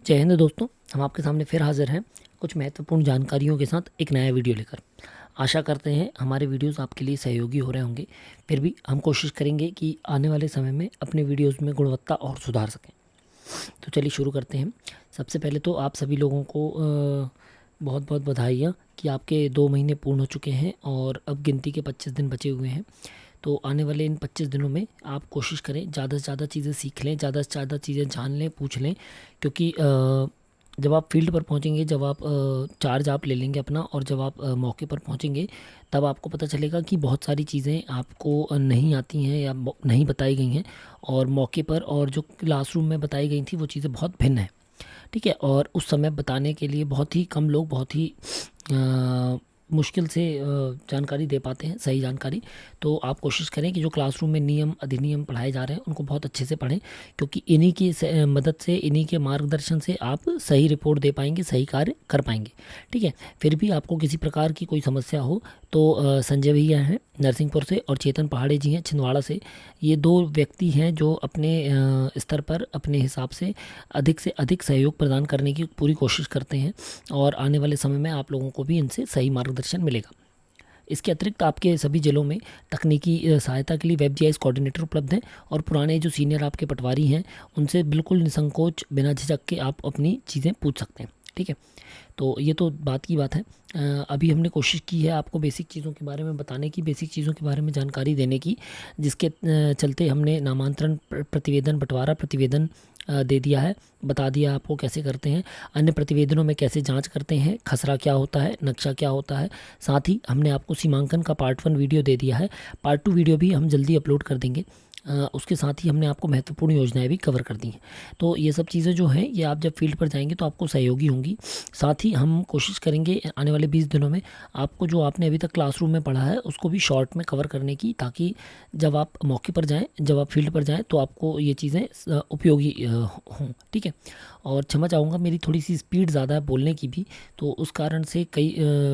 जय हिंद दोस्तों। हम आपके सामने फिर हाजिर हैं कुछ महत्वपूर्ण जानकारियों के साथ एक नया वीडियो लेकर। आशा करते हैं हमारे वीडियोस आपके लिए सहयोगी हो रहे होंगे। फिर भी हम कोशिश करेंगे कि आने वाले समय में अपने वीडियोस में गुणवत्ता और सुधार सकें। तो चलिए शुरू करते हैं। सबसे पहले तो आप सभी लोगों को बहुत बहुत बधाइयाँ कि आपके 2 महीने पूर्ण हो चुके हैं और अब गिनती के 25 दिन बचे हुए हैं। तो आने वाले इन 25 दिनों में आप कोशिश करें ज़्यादा से ज़्यादा चीज़ें सीख लें, ज़्यादा से ज़्यादा चीज़ें जान लें, पूछ लें। क्योंकि जब आप फील्ड पर पहुंचेंगे, जब आप चार्ज आप ले लेंगे अपना, और जब आप मौके पर पहुंचेंगे, तब आपको पता चलेगा कि बहुत सारी चीज़ें आपको नहीं आती हैं या नहीं बताई गई हैं। और मौके पर और जो क्लासरूम में बताई गई थी वो चीज़ें बहुत भिन्न हैं। ठीक है। और उस समय बताने के लिए बहुत ही कम लोग बहुत ही मुश्किल से जानकारी दे पाते हैं, सही जानकारी। तो आप कोशिश करें कि जो क्लासरूम में नियम अधिनियम पढ़ाए जा रहे हैं उनको बहुत अच्छे से पढ़ें, क्योंकि इन्हीं की मदद से, इन्हीं के मार्गदर्शन से आप सही रिपोर्ट दे पाएंगे, सही कार्य कर पाएंगे। ठीक है। फिर भी आपको किसी प्रकार की कोई समस्या हो तो संजय भैया हैं नरसिंहपुर से और चेतन पहाड़े जी हैं छिंदवाड़ा से। ये दो व्यक्ति हैं जो अपने स्तर पर अपने हिसाब से अधिक से अधिक सहयोग प्रदान करने की पूरी कोशिश करते हैं, और आने वाले समय में आप लोगों को भी इनसे सही मार्गदर्शन मिलेगा। इसके अतिरिक्त आपके सभी जिलों में तकनीकी सहायता के लिए वेब जीआईएस कोऑर्डिनेटर उपलब्ध हैं, और पुराने जो सीनियर आपके पटवारी हैं उनसे बिल्कुल निसंकोच बिना झिझक के आप अपनी चीज़ें पूछ सकते हैं। ठीक है। तो ये तो बात की बात है। अभी हमने कोशिश की है आपको बेसिक चीज़ों के बारे में बताने की, बेसिक चीज़ों के बारे में जानकारी देने की, जिसके चलते हमने नामांतरण प्रतिवेदन, बंटवारा प्रतिवेदन दे दिया है, बता दिया आपको कैसे करते हैं, अन्य प्रतिवेदनों में कैसे जांच करते हैं, खसरा क्या होता है, नक्शा क्या होता है। साथ ही हमने आपको सीमांकन का पार्ट 1 वीडियो दे दिया है, पार्ट 2 वीडियो भी हम जल्दी अपलोड कर देंगे। उसके साथ ही हमने आपको महत्वपूर्ण योजनाएं भी कवर कर दी हैं। तो ये सब चीज़ें जो हैं ये आप जब फील्ड पर जाएंगे तो आपको सहयोगी होंगी। साथ ही हम कोशिश करेंगे आने वाले 20 दिनों में आपको जो आपने अभी तक क्लासरूम में पढ़ा है उसको भी शॉर्ट में कवर करने की, ताकि जब आप मौके पर जाएं, जब आप फील्ड पर जाएं तो आपको ये चीज़ें उपयोगी हों। ठीक है। और क्षमा चाहूँगा, मेरी थोड़ी सी स्पीड ज़्यादा है बोलने की भी, तो उस कारण से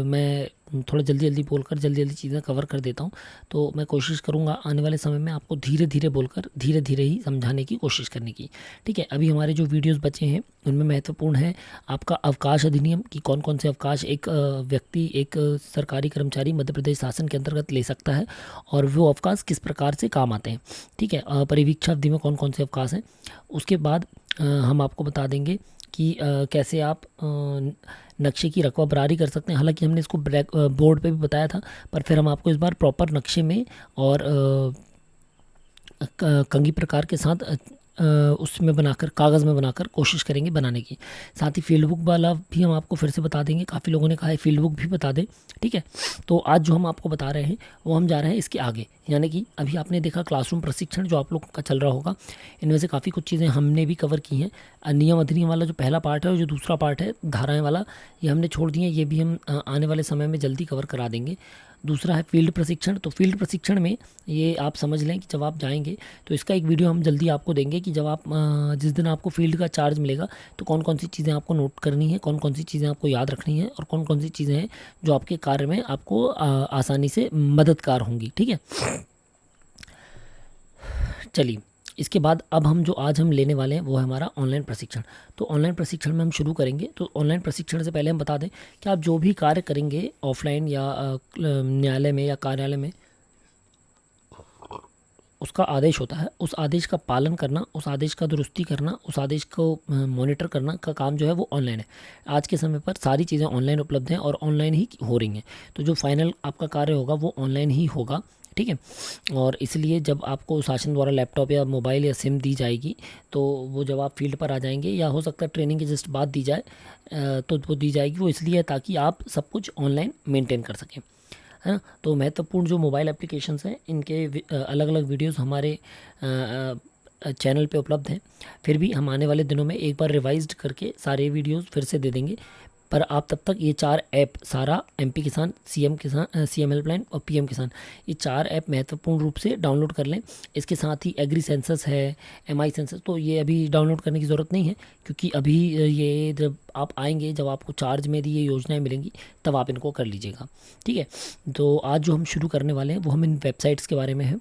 मैं थोड़ा जल्दी जल्दी बोलकर जल्दी जल्दी चीज़ें कवर कर देता हूँ। तो मैं कोशिश करूँगा आने वाले समय में आपको धीरे धीरे बोलकर धीरे धीरे ही समझाने की कोशिश करने की। ठीक है। अभी हमारे जो वीडियोस बचे हैं उनमें महत्वपूर्ण है आपका अवकाश अधिनियम की, कौन कौन से अवकाश एक व्यक्ति, एक सरकारी कर्मचारी मध्य प्रदेश शासन के अंतर्गत ले सकता है, और वो अवकाश किस प्रकार से काम आते हैं। ठीक है। परिवीक्षा अवधि में कौन कौन से अवकाश हैं। उसके बाद हम आपको बता देंगे कि कैसे आप नक्शे की रकबा बरारी कर सकते हैं। हालांकि हमने इसको बोर्ड पे भी बताया था, पर फिर हम आपको इस बार प्रॉपर नक्शे में और कंघी प्रकार के साथ उसमें बनाकर, कागज़ में बनाकर कोशिश करेंगे बनाने की। साथ ही फील्ड बुक वाला भी हम आपको फिर से बता देंगे, काफ़ी लोगों ने कहा है फील्ड बुक भी बता दें। ठीक है। तो आज जो हम आपको बता रहे हैं वो हम जा रहे हैं इसके आगे, यानी कि अभी आपने देखा क्लासरूम प्रशिक्षण जो आप लोग का चल रहा होगा, इनमें से काफ़ी कुछ चीज़ें हमने भी कवर की हैं। नियम अधिनियम वाला जो पहला पार्ट है और जो दूसरा पार्ट है धाराएं वाला, ये हमने छोड़ दिए हैं, ये भी हम आने वाले समय में जल्दी कवर करा देंगे। दूसरा है फील्ड प्रशिक्षण। तो फील्ड प्रशिक्षण में ये आप समझ लें कि जब आप जाएंगे तो इसका एक वीडियो हम जल्दी आपको देंगे कि जब आप जिस दिन आपको फील्ड का चार्ज मिलेगा तो कौन कौन सी चीज़ें आपको नोट करनी है, कौन कौन सी चीज़ें आपको याद रखनी है, और कौन कौन सी चीज़ें हैं जो आपके कार्य में आपको आसानी से मददगार होंगी। ठीक है। चलिए, इसके बाद अब हम जो आज हम लेने वाले हैं वो है हमारा ऑनलाइन प्रशिक्षण। तो ऑनलाइन प्रशिक्षण में हम शुरू करेंगे। तो ऑनलाइन प्रशिक्षण से पहले हम बता दें कि आप जो भी कार्य करेंगे ऑफलाइन या न्यायालय में या कार्यालय में, उसका आदेश होता है, उस आदेश का पालन करना, उस आदेश का दुरुस्ती करना, उस आदेश को मॉनिटर करना का काम जो है वो ऑनलाइन है। आज के समय पर सारी चीज़ें ऑनलाइन उपलब्ध हैं और ऑनलाइन ही हो रही हैं। तो जो फाइनल आपका कार्य होगा वो ऑनलाइन ही होगा। ठीक है। और इसलिए जब आपको शासन द्वारा लैपटॉप या मोबाइल या सिम दी जाएगी तो वो जब आप फील्ड पर आ जाएंगे, या हो सकता है ट्रेनिंग के जस्ट बाद दी जाए, तो वो दी जाएगी। वो इसलिए है ताकि आप सब कुछ ऑनलाइन मेंटेन कर सकें, है ना। तो महत्वपूर्ण जो मोबाइल एप्लीकेशंस हैं इनके अलग अलग वीडियोस हमारे चैनल पे उपलब्ध हैं। फिर भी हम आने वाले दिनों में एक बार रिवाइज्ड करके सारे वीडियोस फिर से दे देंगे। पर आप तब तक ये 4 ऐप सारा, MP किसान, CM किसान, CM हेल्पलाइन और PM किसान, ये 4 ऐप महत्वपूर्ण रूप से डाउनलोड कर लें। इसके साथ ही एग्री सेंसस है, MI सेंसस, तो ये अभी डाउनलोड करने की ज़रूरत नहीं है, क्योंकि अभी ये जब आप आएंगे, जब आपको चार्ज में ये योजनाएं मिलेंगी, तब आप इनको कर लीजिएगा। ठीक है, तो आज जो हम शुरू करने वाले हैं वो हम इन वेबसाइट्स के बारे में है।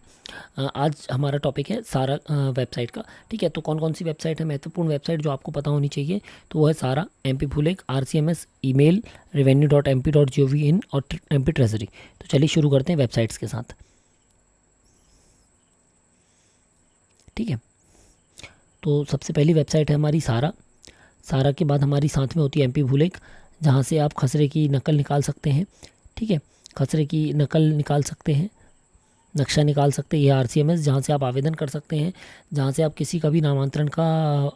आज हमारा टॉपिक है सारा वेबसाइट का। ठीक है, तो कौन कौन सी वेबसाइट है, महत्वपूर्ण वेबसाइट जो आपको पता होनी चाहिए, तो वो है सारा, MP भूलेक, RCMS, ईमेल, revenue.mp.gov.in और MP ट्रेजरी। तो चलिए शुरू करते हैं वेबसाइट्स के साथ। ठीक है, तो सबसे पहली वेबसाइट है हमारी सारा। सारा के बाद हमारी साथ में होती है MP भूलेक, जहाँ से आप खसरे की नकल निकाल सकते हैं। ठीक है, खसरे की नकल निकाल सकते हैं, नक्शा निकाल सकते हैं। ये RCMS, जहाँ से आप आवेदन कर सकते हैं, जहाँ से आप किसी का भी नामांतरण का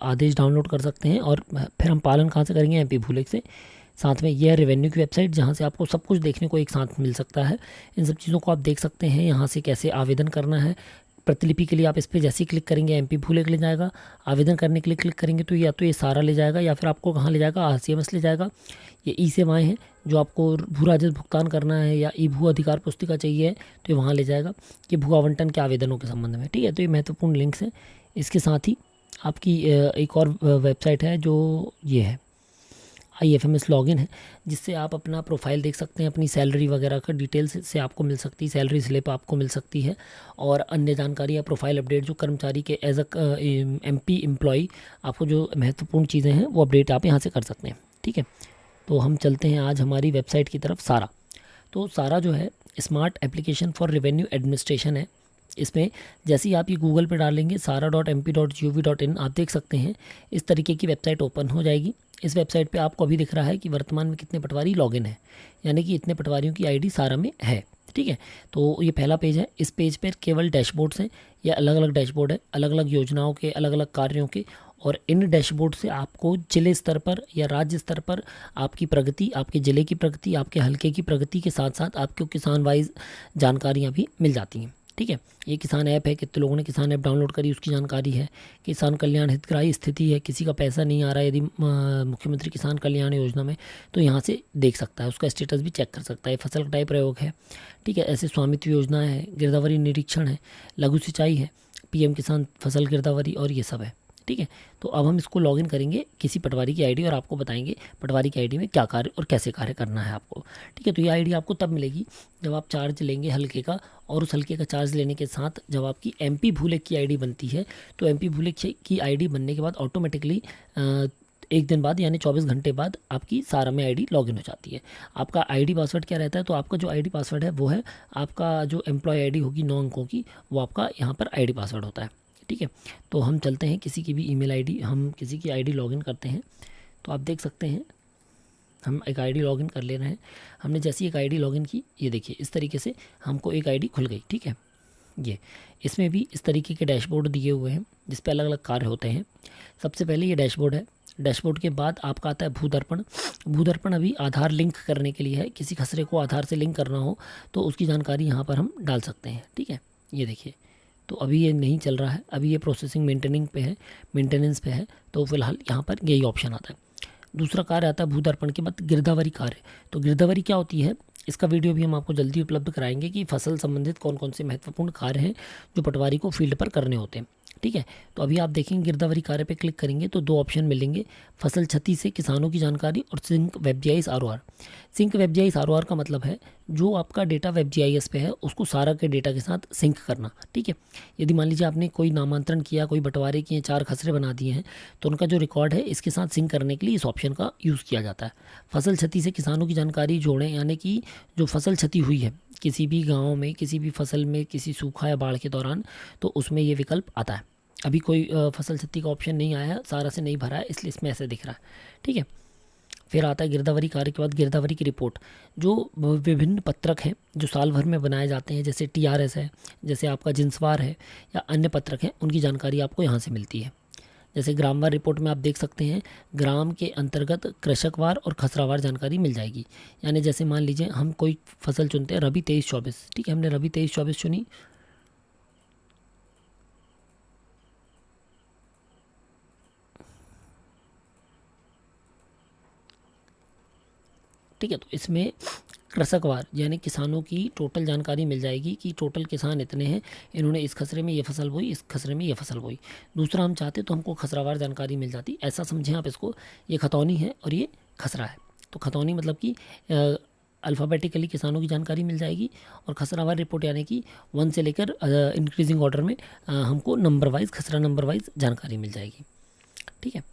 आदेश डाउनलोड कर सकते हैं। और फिर हम पालन कहाँ से करेंगे, MP भूलेक से। साथ में यह रेवेन्यू की वेबसाइट, जहाँ से आपको सब कुछ देखने को एक साथ मिल सकता है। इन सब चीज़ों को आप देख सकते हैं, यहाँ से कैसे आवेदन करना है। प्रतिलिपि के लिए आप इस पर जैसे ही क्लिक करेंगे MP भूलेक ले जाएगा। आवेदन करने के लिए क्लिक करेंगे तो या तो ये सारा ले जाएगा, या फिर आपको कहाँ ले जाएगा, RCMS ले जाएगा। ये ई सेवाएँ हैं, जो आपको भू राजस्व भुगतान करना है या ई भू अधिकार पुस्तिका चाहिए तो ये वहाँ ले जाएगा, ये भू आवंटन के आवेदनों के संबंध में। ठीक है, तो ये महत्वपूर्ण लिंक्स हैं। इसके साथ ही आपकी एक और वेबसाइट है जो ये है IFMS लॉगिन है, जिससे आप अपना प्रोफाइल देख सकते हैं, अपनी सैलरी वगैरह का डिटेल्स से आपको मिल सकती है, सैलरी स्लिप आपको मिल सकती है, और अन्य जानकारी या प्रोफाइल अपडेट जो कर्मचारी के एज अ MP एम्प्लॉई आपको जो महत्वपूर्ण चीज़ें हैं वो अपडेट आप यहाँ से कर सकते हैं। ठीक है, तो हम चलते हैं आज हमारी वेबसाइट की तरफ, सारा। तो सारा जो है smart application for revenue administration है। इसमें जैसे ही आप ये गूगल पे डालेंगे sara.mp.gov.in, आप देख सकते हैं इस तरीके की वेबसाइट ओपन हो जाएगी। इस वेबसाइट पे आपको अभी दिख रहा है कि वर्तमान में कितने पटवारी लॉगिन है, यानी कि इतने पटवारियों की ID सारा में है। ठीक है, तो ये पहला पेज है। इस पेज पर केवल डैशबोर्ड्स हैं, या अलग अलग डैशबोर्ड है, अलग अलग योजनाओं के, अलग अलग कार्यों के। और इन डैशबोर्ड से आपको जिले स्तर पर या राज्य स्तर पर आपकी प्रगति, आपके ज़िले की प्रगति, आपके हलके की प्रगति के साथ साथ आपको किसान वाइज जानकारियाँ भी मिल जाती हैं। ठीक है, ये किसान ऐप है, कितने लोगों ने किसान ऐप डाउनलोड करी उसकी जानकारी है। किसान कल्याण हितग्राही स्थिति है, किसी का पैसा नहीं आ रहा है यदि मुख्यमंत्री किसान कल्याण योजना में, तो यहाँ से देख सकता है, उसका स्टेटस भी चेक कर सकता है। फसल कटाई प्रयोग है। ठीक है, ऐसे स्वामित्व योजना है, गिरदावरी निरीक्षण है, लघु सिंचाई है, PM किसान फसल गिरदावरी, और ये सब है। ठीक है, तो अब हम इसको लॉगिन करेंगे किसी पटवारी की ID, और आपको बताएंगे पटवारी की ID में क्या कार्य और कैसे कार्य करना है आपको। ठीक है, तो ये ID आपको तब मिलेगी जब आप चार्ज लेंगे हल्के का, और उस हल्के का चार्ज लेने के साथ जब आपकी MP भूलेक की ID बनती है, तो MP भूलेक की ID बनने के बाद ऑटोमेटिकली एक दिन बाद यानी 24 घंटे बाद आपकी सारा में ID लॉगिन हो जाती है। आपका ID पासवर्ड क्या रहता है, तो आपका जो ID पासवर्ड है वो है आपका जो एम्प्लॉय ID होगी 9 अंकों की, वो आपका यहाँ पर ID पासवर्ड होता है। ठीक है, तो हम चलते हैं किसी की भी ईमेल ID, हम किसी की ID लॉगिन करते हैं। तो आप देख सकते हैं हम एक ID लॉगिन कर ले रहे हैं। हमने जैसी एक ID लॉगिन की, ये देखिए इस तरीके से हमको एक ID खुल गई। ठीक है, ये इसमें भी इस तरीके के डैशबोर्ड दिए हुए हैं जिस पे अलग अलग कार्य होते हैं। सबसे पहले ये डैशबोर्ड है। डैशबोर्ड के बाद आपका आता है भूदर्पण। भूदर्पण अभी आधार लिंक करने के लिए है, किसी खसरे को आधार से लिंक करना हो तो उसकी जानकारी यहाँ पर हम डाल सकते हैं। ठीक है, ये देखिए, तो अभी ये नहीं चल रहा है, अभी ये प्रोसेसिंग मेंटेनेंस पे है, तो फिलहाल यहाँ पर यही ऑप्शन आता है। दूसरा कार्य आता है भूदर्पण के बाद गिरदावरी कार्य। तो गिरदावरी क्या होती है, इसका वीडियो भी हम आपको जल्दी उपलब्ध कराएंगे कि फसल संबंधित कौन कौन से महत्वपूर्ण कार्य हैं जो पटवारी को फील्ड पर करने होते हैं। ठीक है, तो अभी आप देखेंगे गिरदावरी कार्य पे क्लिक करेंगे तो 2 ऑप्शन मिलेंगे, फसल क्षति से किसानों की जानकारी और सिंक WebGIS ROR। सिंक WebGIS ROR का मतलब है जो आपका डेटा WebGIS पे है उसको सारा के डेटा के साथ सिंक करना। ठीक है, यदि मान लीजिए आपने कोई नामांतरण किया, कोई बंटवारे किए, 4 खसरे बना दिए हैं, तो उनका जो रिकॉर्ड है इसके साथ सिंक करने के लिए इस ऑप्शन का यूज़ किया जाता है। फसल क्षति से किसानों की जानकारी जोड़ें, यानी कि जो फसल क्षति हुई है किसी भी गाँव में, किसी भी फसल में, किसी सूखा या बाढ़ के दौरान, तो उसमें ये विकल्प आता है। अभी कोई फसल क्षति का ऑप्शन नहीं आया है, सारा से नहीं भरा है, इसलिए इसमें ऐसे दिख रहा है। ठीक है, फिर आता है गिरदावरी कार्य के बाद गिरदावरी की रिपोर्ट। जो विभिन्न पत्रक हैं जो साल भर में बनाए जाते हैं, जैसे TRS है, जैसे आपका जिन्सवार है, या अन्य पत्रक हैं, उनकी जानकारी आपको यहाँ से मिलती है। जैसे ग्रामवार रिपोर्ट में आप देख सकते हैं ग्राम के अंतर्गत कृषकवार और खसरावार जानकारी मिल जाएगी। यानी जैसे मान लीजिए हम कोई फसल चुनते हैं रबी 23-24, ठीक है, हमने रबी 23-24 चुनी, ठीक है। तो इसमें कृषकवार यानी किसानों की टोटल जानकारी मिल जाएगी कि टोटल किसान इतने हैं, इन्होंने इस खसरे में ये फसल बोई, इस खसरे में ये फसल बोई। दूसरा हम चाहते तो हमको खसरावार जानकारी मिल जाती, ऐसा समझें आप इसको। ये खतौनी है और ये खसरा है। तो खतौनी मतलब कि अल्फ़ाबेटिकली किसानों की जानकारी मिल जाएगी, और खसरावार रिपोर्ट यानी कि 1 से लेकर इंक्रीजिंग ऑर्डर में हमको नंबर वाइज, खसरा नंबर वाइज जानकारी मिल जाएगी। ठीक है।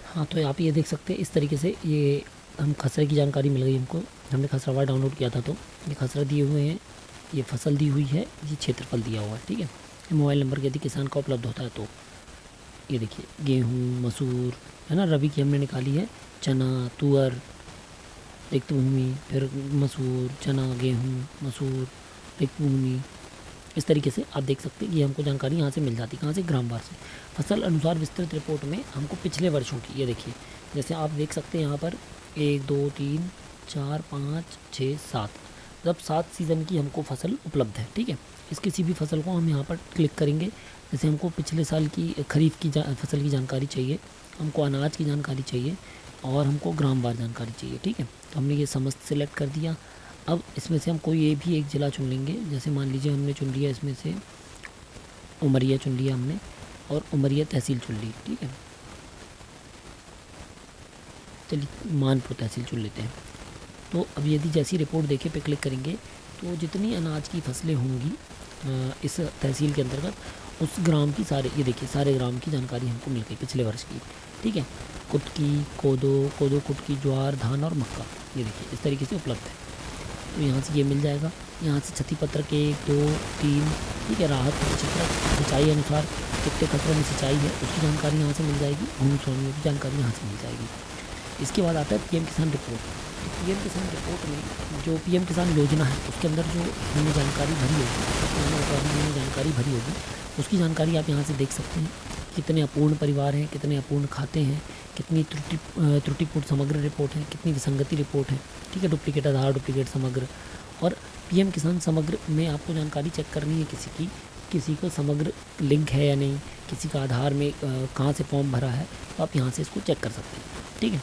हाँ, तो आप ये देख सकते हैं इस तरीके से ये हम खसरे की जानकारी मिल गई हमको। हमने खसरावार डाउनलोड किया था, तो ये खसरा दिए हुए हैं, ये फसल दी हुई है, ये क्षेत्रफल दिया हुआ है। ठीक है। मोबाइल नंबर यदि किसान का उपलब्ध होता है तो ये देखिए गेहूँ, मसूर है ना, रबी की हमने निकाली है, चना, तुअर, रिक्त भूमि, फिर मसूर, चना, गेहूँ, मसूर, रिक्त भूमि। इस तरीके से आप देख सकते हैं ये हमको जानकारी यहाँ से मिल जाती। कहाँ से? ग्रामवार से। फसल अनुसार विस्तृत रिपोर्ट में हमको पिछले वर्षों की, ये देखिए जैसे आप देख सकते हैं यहाँ पर 1 2 3 4 5 6 7, मतलब 7 सीज़न की हमको फसल उपलब्ध है। ठीक है। इस किसी भी फसल को हम यहाँ पर क्लिक करेंगे, जैसे हमको पिछले साल की खरीफ की फसल की जानकारी चाहिए, हमको अनाज की जानकारी चाहिए, और हमको ग्रामवार जानकारी चाहिए। ठीक है। तो हमने ये समस्त सिलेक्ट कर दिया। अब इसमें से हम कोई ये भी एक ज़िला चुन लेंगे, जैसे मान लीजिए हमने चुन लिया इसमें से उमरिया चुन लिया हमने, और उमरिया तहसील चुन ली। ठीक है। चलिए मानपुर तहसील चुन लेते हैं। तो अब यदि जैसी रिपोर्ट देखे पे क्लिक करेंगे तो जितनी अनाज की फसलें होंगी इस तहसील के अंतर्गत, उस ग्राम की सारे, ये देखिए सारे ग्राम की जानकारी हमको मिल गई पिछले वर्ष की। ठीक है। कुटकी, कोदो, कुटकी, ज्वार, धान और मक्का, ये देखिए इस तरीके से उपलब्ध है। तो यहाँ से ये मिल जाएगा। यहाँ से क्षति पत्रक 1 2 3, ठीक है, राहत क्षेत्र, सिंचाई अनुसार कितने खसरों में सिंचाई है उसकी जानकारी यहाँ से मिल जाएगी, भूमि स्वामियों की जानकारी यहाँ से मिल जाएगी। इसके बाद आता है पीएम किसान रिपोर्ट। तो पीएम किसान रिपोर्ट में जो पीएम किसान योजना है उसके अंदर जो हमने जानकारी भरी होगी, हमने जानकारी भरी होगी, उसकी जानकारी आप यहाँ से देख सकते हैं। कितने अपूर्ण परिवार हैं, कितने अपूर्ण खाते हैं, कितनी त्रुटिपूर्ण समग्र रिपोर्ट है, कितनी विसंगति रिपोर्ट है। ठीक है। डुप्लीकेट आधार, डुप्लीकेट समग्र, और पीएम किसान समग्र में आपको जानकारी चेक करनी है किसी को समग्र लिंक है या नहीं, किसी का आधार में कहाँ से फॉर्म भरा है, तो आप यहाँ से इसको चेक कर सकते हैं। ठीक है।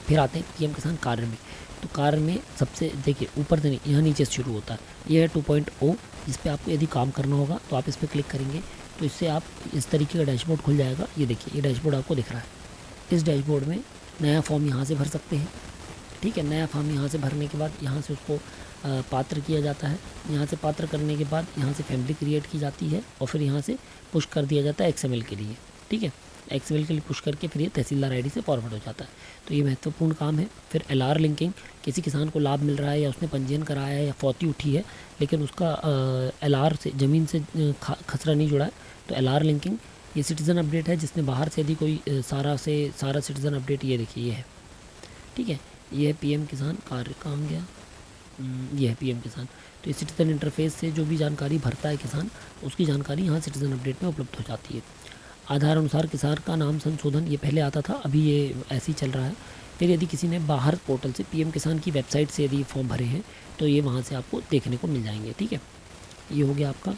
फिर आते हैं पीएम किसान कार्य में। तो कार्य में सबसे देखिए ऊपर से नहीं, यहाँ नीचे से शुरू होता है। ये है 2.0, जिस पे आपको यदि काम करना होगा तो आप इस पर क्लिक करेंगे तो इससे आप इस तरीके का डैशबोर्ड खुल जाएगा। ये देखिए ये डैशबोर्ड आपको दिख रहा है। इस डैशबोर्ड में नया फॉर्म यहाँ से भर सकते हैं। ठीक है। नया फॉर्म यहाँ से भरने के बाद यहाँ से उसको पात्र किया जाता है। यहाँ से पात्र करने के बाद यहाँ से फैमिली क्रिएट की जाती है, और फिर यहाँ से पुश कर दिया जाता है XML के लिए। ठीक है। XML के लिए पुश करके फिर ये तहसीलदार ID से फॉरवर्ड हो जाता है। तो ये महत्वपूर्ण काम है। फिर LR लिंकिंग, किसी किसान को लाभ मिल रहा है या उसने पंजीयन कराया है या फौती उठी है लेकिन उसका LR से ज़मीन से खसरा नहीं जुड़ा है, तो LR लिंकिंग। ये सिटीज़न अपडेट है, जिसने बाहर से यदि कोई सारा सिटीज़न अपडेट, ये देखिए ये है। ठीक है। ये है पीएम किसान कार्य, कहाँ गया, ये है पीएम किसान। तो इस सिटीज़न इंटरफेस से जो भी जानकारी भरता है किसान, उसकी जानकारी यहाँ सिटीज़न अपडेट में उपलब्ध हो जाती है। आधार अनुसार किसान का नाम संशोधन, ये पहले आता था, अभी ये ऐसे ही चल रहा है। फिर यदि किसी ने बाहर पोर्टल से पीएम किसान की वेबसाइट से यदि फॉर्म भरे हैं तो ये वहाँ से आपको देखने को मिल जाएंगे। ठीक है। ये हो गया आपका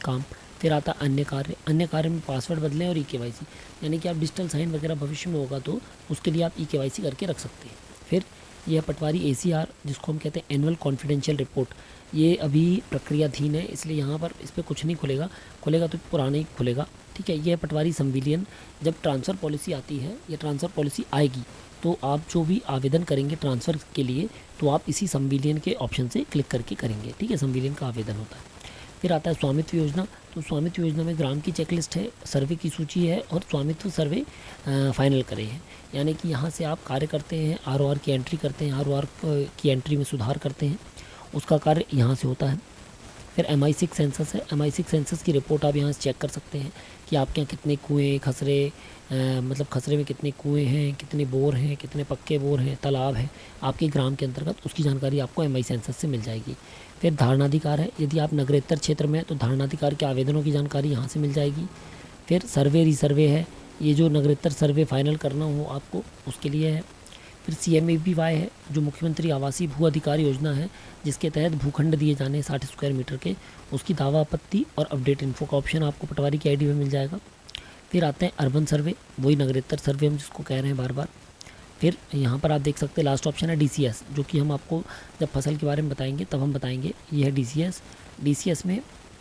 काम। फिर आता अन्य कार्य। अन्य कार्य में पासवर्ड बदलें और EKYC, यानी कि आप डिजिटल साइन वगैरह भविष्य में होगा तो उसके लिए आप EKYC करके रख सकते हैं। फिर यह पटवारी ACR, जिसको हम कहते हैं एनुअल कॉन्फिडेंशियल रिपोर्ट, ये अभी प्रक्रियाधीन है, इसलिए यहाँ पर इस पर कुछ नहीं खुलेगा तो पुराना ही खुलेगा। ठीक है। यह पटवारी संविलियन, जब ट्रांसफ़र पॉलिसी आती है, ये ट्रांसफ़र पॉलिसी आएगी तो आप जो भी आवेदन करेंगे ट्रांसफ़र के लिए, तो आप इसी संविलियन के ऑप्शन से क्लिक करके करेंगे। ठीक है। संविलियन का आवेदन होता है। फिर आता है स्वामित्व योजना। तो स्वामित्व योजना में ग्राम की चेकलिस्ट है, सर्वे की सूची है, और स्वामित्व सर्वे फाइनल करे हैं, यानी कि यहाँ से आप कार्य करते हैं, ROR की एंट्री करते हैं, ROR की एंट्री में सुधार करते हैं, उसका कार्य यहाँ से होता है। फिर MI6 सेंसस है। MI6 सेंसस की रिपोर्ट आप यहाँ से चेक कर सकते हैं कि आपके यहाँ कितने कुएँ, खसरे, मतलब खसरे में कितने कुएँ हैं, कितने बोर हैं, कितने पक्के बोर हैं, तालाब हैं आपके ग्राम के अंतर्गत, उसकी जानकारी आपको MI सेंसस से मिल जाएगी। फिर धारणाधिकार है। यदि आप नगरेतर क्षेत्र में हैं तो धारणाधिकार के आवेदनों की जानकारी यहाँ से मिल जाएगी। फिर सर्वे रिसर्वे है, ये जो नगरेतर सर्वे फाइनल करना हो आपको उसके लिए है। फिर CMABY है जो मुख्यमंत्री आवासीय भू अधिकार योजना है, जिसके तहत भूखंड दिए जाने 60 स्क्वायर मीटर के, उसकी दावा आपत्ति और अपडेट इन्फो का ऑप्शन आपको पटवारी की ID में मिल जाएगा। फिर आते हैं अर्बन सर्वे, वही नगरेतर सर्वे हम जिसको कह रहे हैं बार बार। फिर यहाँ पर आप देख सकते हैं लास्ट ऑप्शन है DCS, जो कि हम आपको जब फसल के बारे में बताएंगे तब हम बताएंगे। ये है DCS में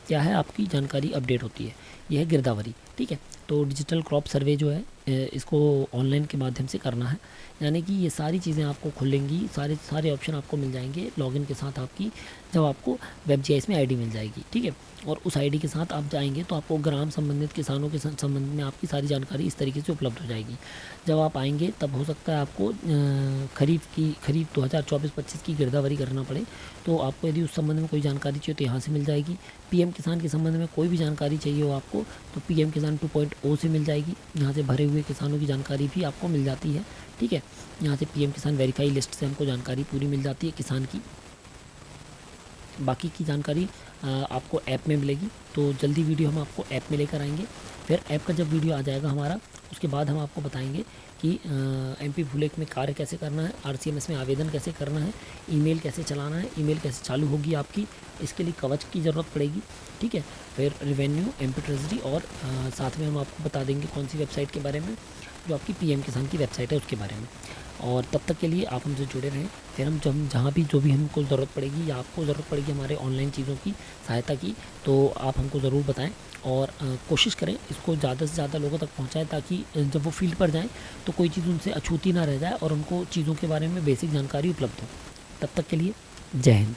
क्या है, आपकी जानकारी अपडेट होती है। यह है गिरदावरी, ठीक है। तो डिजिटल क्रॉप सर्वे जो है इसको ऑनलाइन के माध्यम से करना है, यानी कि ये सारी चीज़ें आपको खुलेंगी, सारे ऑप्शन आपको मिल जाएंगे लॉगिन के साथ आपकी, जब आपको WebGIS में ID मिल जाएगी, ठीक है। और उस ID के साथ आप जाएंगे तो आपको ग्राम संबंधित किसानों के संबंध में आपकी सारी जानकारी इस तरीके से उपलब्ध हो जाएगी। जब आप आएंगे तब हो सकता है आपको खरीफ 2024-25 की गिरदावरी करना पड़े, तो आपको यदि उस संबंध में कोई जानकारी चाहिए तो यहाँ से मिल जाएगी। PM किसान के संबंध में कोई भी जानकारी चाहिए हो आपको तो PM किसान 2.0 से मिल जाएगी। यहाँ से भरे हुए किसानों की जानकारी भी आपको मिल जाती है, ठीक है। यहाँ से PM किसान वेरीफाई लिस्ट से हमको जानकारी पूरी मिल जाती है किसान की। बाकी की जानकारी आपको ऐप में मिलेगी, तो जल्दी वीडियो हम आपको ऐप में लेकर आएंगे। फिर ऐप का जब वीडियो आ जाएगा हमारा, उसके बाद हम आपको बताएंगे कि MP भूलेख में कार्य कैसे करना है, RCMS में आवेदन कैसे करना है, ईमेल कैसे चलाना है, ईमेल कैसे चालू होगी आपकी, इसके लिए कवच की ज़रूरत पड़ेगी, ठीक है। फिर रेवेन्यू, MP ट्रेजरी और साथ में हम आपको बता देंगे कौन सी वेबसाइट के बारे में, जो आपकी PM किसान की वेबसाइट है उसके बारे में। और तब तक के लिए आप हमसे जुड़े रहें। फिर हम जब जहाँ भी जो भी हमको ज़रूरत पड़ेगी या आपको ज़रूरत पड़ेगी हमारे ऑनलाइन चीज़ों की सहायता की, तो आप हमको ज़रूर बताएं और कोशिश करें इसको ज़्यादा से ज़्यादा लोगों तक पहुँचाएं, ताकि जब वो फील्ड पर जाएं तो कोई चीज़ उनसे अछूती ना रह जाए और उनको चीज़ों के बारे में बेसिक जानकारी उपलब्ध हो। तब तक के लिए जय हिंद।